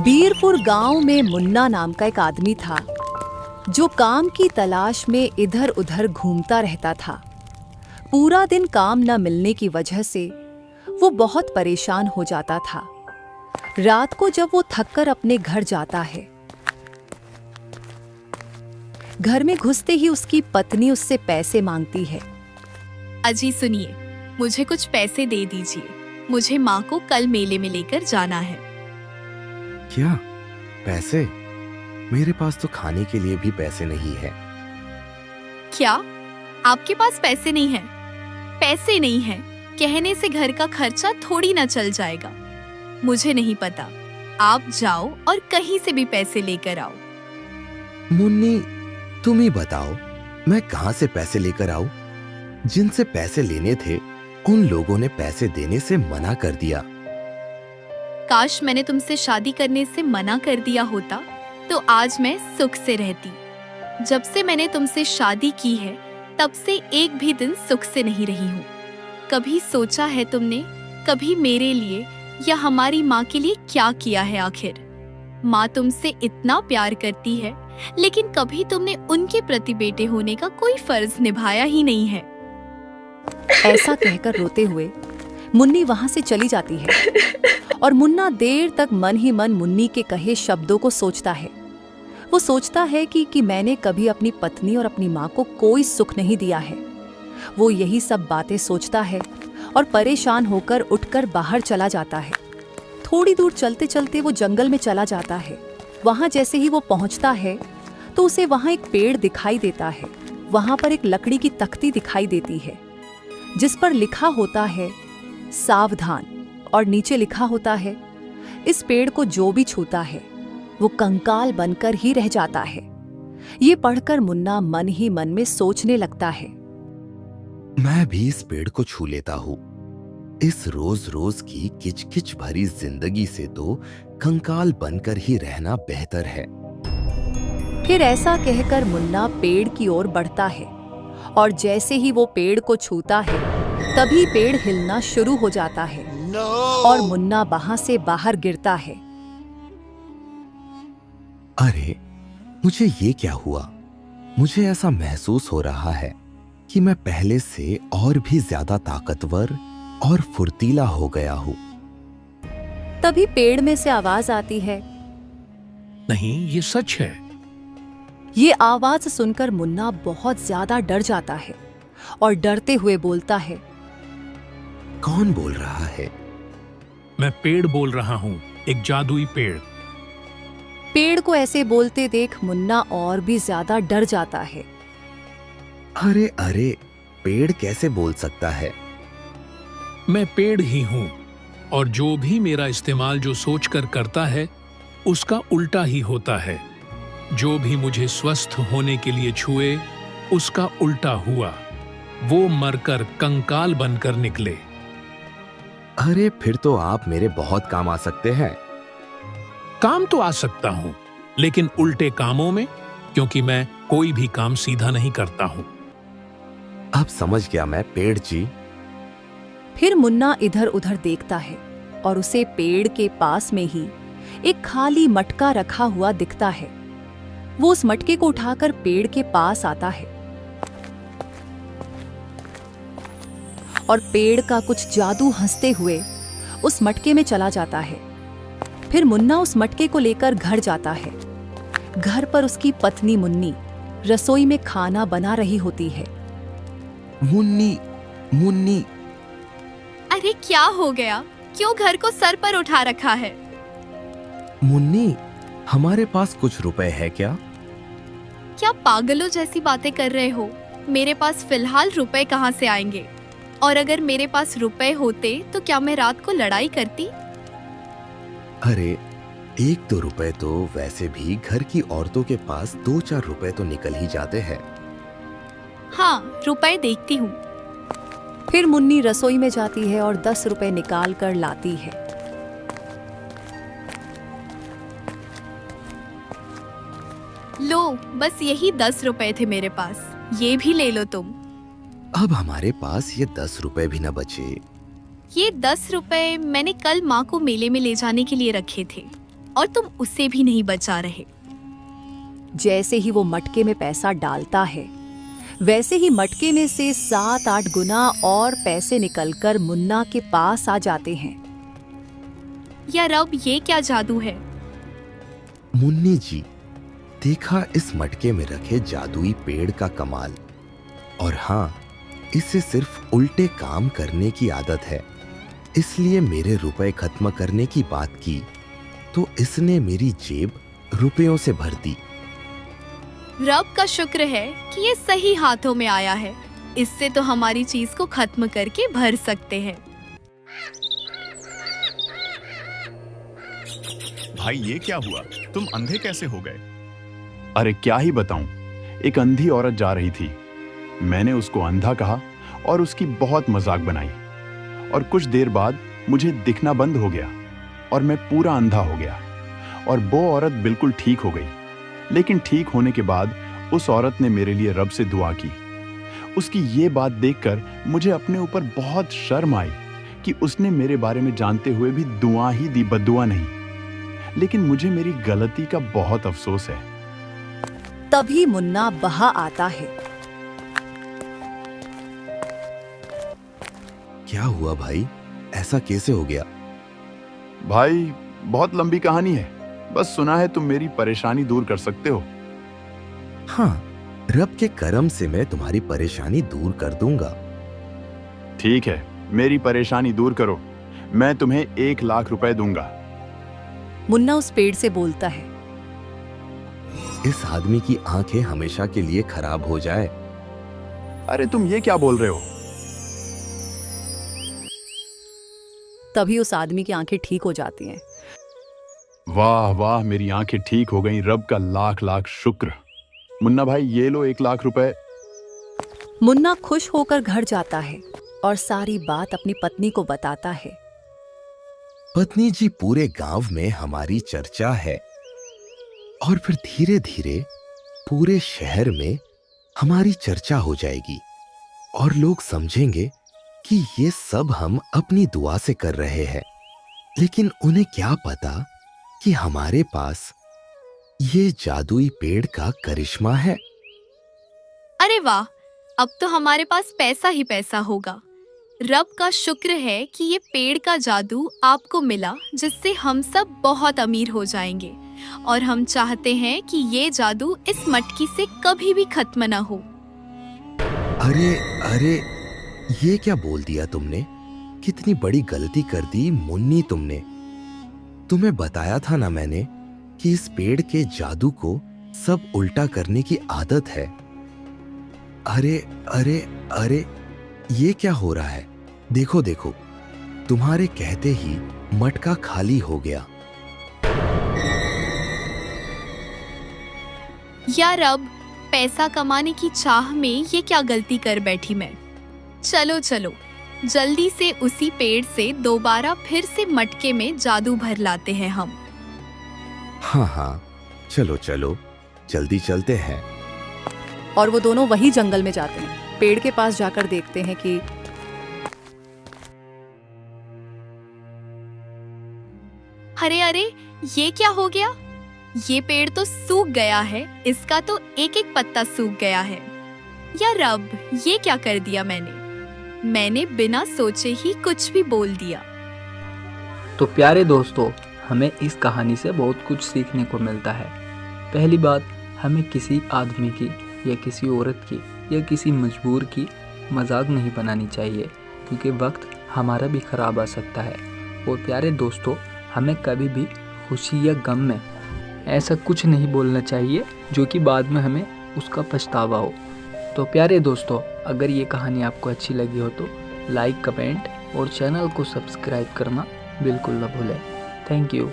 बीरपुर गांव में मुन्ना नाम का एक आदमी था जो काम की तलाश में इधर उधर घूमता रहता था। पूरा दिन काम न मिलने की वजह से वो बहुत परेशान हो जाता था। रात को जब वो थककर अपने घर जाता है, घर में घुसते ही उसकी पत्नी उससे पैसे मांगती है। अजी सुनिए, मुझे कुछ पैसे दे दीजिए, मुझे माँ को कल मेले में लेकर जाना है। क्या पैसे? मेरे पास तो खाने के लिए भी पैसे नहीं है। क्या आपके पास पैसे नहीं हैं? पैसे नहीं हैं कहने से घर का खर्चा थोड़ी ना चल जाएगा। मुझे नहीं पता, आप जाओ और कहीं से भी पैसे लेकर आओ। मुन्नी, तुम ही बताओ, मैं कहां से पैसे लेकर आऊं? जिनसे पैसे लेने थे उन लोगों ने पैसे देने से मना कर दिया। काश मैंने तुमसे शादी करने से मना कर दिया होता तो आज मैं सुख से रहती। जब से मैंने तुमसे शादी की है तब से एक भी दिन सुख से नहीं रही हूँ। कभी सोचा है तुमने, कभी मेरे लिए या हमारी माँ के लिए क्या किया है? आखिर माँ तुमसे इतना प्यार करती है, लेकिन कभी तुमने उनके प्रति बेटे होने का कोई फर्ज निभाया ही नहीं है। ऐसा कहकर रोते हुए मुन्नी वहां से चली जाती है और मुन्ना देर तक मन ही मन मुन्नी के कहे शब्दों को सोचता है। वो सोचता है कि मैंने कभी अपनी पत्नी और अपनी माँ को कोई सुख नहीं दिया है। वो यही सब बातें सोचता है और परेशान होकर उठकर बाहर चला जाता है। थोड़ी दूर चलते चलते वो जंगल में चला जाता है। वहां जैसे ही वो पहुंचता है तो उसे वहां एक पेड़ दिखाई देता है। वहां पर एक लकड़ी की तख्ती दिखाई देती है जिस पर लिखा होता है सावधान, और नीचे लिखा होता है इस पेड़ को जो भी छूता है वो कंकाल बनकर ही रह जाता है। ये पढ़कर मुन्ना मन ही मन में सोचने लगता है, मैं भी इस पेड़ को छू लेता हूँ। इस रोज रोज की किचकिच भरी जिंदगी से तो कंकाल बनकर ही रहना बेहतर है। फिर ऐसा कहकर मुन्ना पेड़ की ओर बढ़ता है और जैसे ही वो पेड़ को छूता है तभी पेड़ हिलना शुरू हो जाता है और मुन्ना वहां से बाहर गिरता है। अरे, मुझे ये क्या हुआ? मुझे ऐसा महसूस हो रहा है कि मैं पहले से और भी ज्यादा ताकतवर और फुर्तीला हो गया हूँ। तभी पेड़ में से आवाज आती है, नहीं, ये सच है। ये आवाज सुनकर मुन्ना बहुत ज्यादा डर जाता है और डरते हुए बोलता है, कौन बोल रहा है? मैं पेड़ बोल रहा हूँ, एक जादुई पेड़। पेड़ को ऐसे बोलते देख मुन्ना और भी ज्यादा डर जाता है। अरे अरे, पेड़ कैसे बोल सकता है? मैं पेड़ ही हूँ और जो भी मेरा इस्तेमाल जो सोचकर करता है उसका उल्टा ही होता है। जो भी मुझे स्वस्थ होने के लिए छुए उसका उल्टा हुआ। वो मरकर कंकाल बनकर निकले। अरे, फिर तो आप मेरे बहुत काम आ सकते हैं। काम तो आ सकता हूँ, लेकिन उल्टे कामों में, क्योंकि मैं कोई भी काम सीधा नहीं करता हूँ। अब समझ गया मैं, पेड़ जी। फिर मुन्ना इधर उधर देखता है और उसे पेड़ के पास में ही एक खाली मटका रखा हुआ दिखता है। वो उस मटके को उठाकर पेड़ के पास आता है और पेड़ का कुछ जादू हंसते हुए उस मटके में चला जाता है। फिर मुन्ना उस मटके को लेकर घर जाता है। घर पर उसकी पत्नी मुन्नी रसोई में खाना बना रही होती है। मुन्नी, मुन्नी। अरे क्या हो गया? क्यों घर को सर पर उठा रखा है? मुन्नी, हमारे पास कुछ रुपए है क्या? क्या पागलों जैसी बातें कर रहे हो? मेरे पास फिलहाल रुपए कहाँ से आएंगे? और अगर मेरे पास रुपए होते तो क्या मैं रात को लड़ाई करती? अरे, 1-2 रुपए तो वैसे भी घर की औरतों के पास 2-4 रुपए तो निकल ही जाते हैं। हाँ, रुपए देखती हूँ। फिर मुन्नी रसोई में जाती है और 10 रुपए निकाल कर लाती है। लो, बस यही 10 रुपए थे मेरे पास, ये भी ले लो तुम। अब हमारे पास ये 10 रुपए भी न बचे। ये 10 रुपए मैंने कल माँ को मेले में ले जाने के लिए रखे थे। और तुम उसे भी नहीं बचा रहे। जैसे ही वो मटके में पैसा डालता है, वैसे ही मटके में से 7-8 गुना और पैसे निकलकर मुन्ना के पास आ जाते हैं। या रब, ये क्या जादू है? मुन्नी जी, देखा इस मटके में रखे जादुई पेड़ का कमाल। और हाँ, इसे सिर्फ उल्टे काम करने की आदत है, इसलिए मेरे रुपए खत्म करने की बात की तो इसने मेरी जेब रुपयों से भर दी। रब का शुक्र है कि ये सही हाथों में आया है। इससे तो हमारी चीज को खत्म करके भर सकते हैं। भाई ये क्या हुआ? तुम अंधे कैसे हो गए? अरे क्या ही बताऊं, एक अंधी औरत जा रही थी। मैंने उसको अंधा कहा और उसकी बहुत मजाक बनाई, और कुछ देर बाद मुझे दिखना बंद हो गया और मैं पूरा अंधा हो गया, और वो औरत बिल्कुल ठीक हो गई। लेकिन ठीक होने के बाद उस औरत ने मेरे लिए रब से दुआ की। उसकी ये बात देखकर मुझे अपने ऊपर बहुत शर्म आई कि उसने मेरे बारे में जानते हुए भी दुआ ही दी, बद्दुआ नहीं। लेकिन मुझे मेरी गलती का बहुत अफसोस है। तभी मुन्ना बहा आता है। क्या हुआ भाई, ऐसा कैसे हो गया? भाई बहुत लंबी कहानी है, बस सुना है तुम मेरी परेशानी दूर कर सकते हो। हाँ, रब के करम से मैं तुम्हारी परेशानी दूर कर दूंगा। ठीक है, मेरी परेशानी दूर करो, मैं तुम्हें 1 लाख रुपए दूंगा। मुन्ना उस पेड़ से बोलता है। इस आदमी की आंखें हमेशा के लिए खराब हो जाए। अरे तुम ये क्या बोल रहे हो? तभी उस आदमी की आंखें ठीक हो जाती हैं। वाह वाह, मेरी आंखें ठीक हो गईं, रब का लाख लाख शुक्र। मुन्ना भाई ये लो 1 लाख रुपए। मुन्ना खुश होकर घर जाता है और सारी बात अपनी पत्नी को बताता है। पत्नी जी, पूरे गांव में हमारी चर्चा है, और फिर धीरे धीरे पूरे शहर में हमारी चर्चा हो जाएगी और लोग समझेंगे कि ये सब हम अपनी दुआ से कर रहे हैं। लेकिन उन्हें क्या पता कि हमारे पास ये जादुई पेड़ का करिश्मा है। अरे वाह, अब तो हमारे पास पैसा ही पैसा होगा। रब का शुक्र है कि ये पेड़ का जादू आपको मिला, जिससे हम सब बहुत अमीर हो जाएंगे, और हम चाहते हैं कि ये जादू इस मटकी से कभी भी खत्म ना हो। अरे अरे, ये क्या बोल दिया तुमने? कितनी बड़ी गलती कर दी मुन्नी तुमने। तुम्हें बताया था ना मैंने कि इस पेड़ के जादू को सब उल्टा करने की आदत है। अरे अरे अरे, ये क्या हो रहा है? देखो देखो, तुम्हारे कहते ही मटका खाली हो गया। या रब, पैसा कमाने की चाह में ये क्या गलती कर बैठी मैं। चलो चलो, जल्दी से उसी पेड़ से दोबारा फिर से मटके में जादू भर लाते हैं हम। हाँ हाँ, चलो चलो, जल्दी चलते हैं। और वो दोनों वही जंगल में जाते हैं। पेड़ के पास जाकर देखते हैं कि अरे अरे, ये क्या हो गया? ये पेड़ तो सूख गया है, इसका तो एक एक पत्ता सूख गया है। या रब, ये क्या कर दिया मैंने बिना सोचे ही कुछ भी बोल दिया। तो प्यारे दोस्तों, हमें इस कहानी से बहुत कुछ सीखने को मिलता है। पहली बात, हमें किसी आदमी की या किसी औरत की या किसी मजबूर की मजाक नहीं बनानी चाहिए, क्योंकि वक्त हमारा भी ख़राब आ सकता है। और प्यारे दोस्तों, हमें कभी भी खुशी या गम में ऐसा कुछ नहीं बोलना चाहिए जो कि बाद में हमें उसका पछतावा हो। तो प्यारे दोस्तों, अगर ये कहानी आपको अच्छी लगी हो तो लाइक, कमेंट और चैनल को सब्सक्राइब करना बिल्कुल न भूलें। Thank you.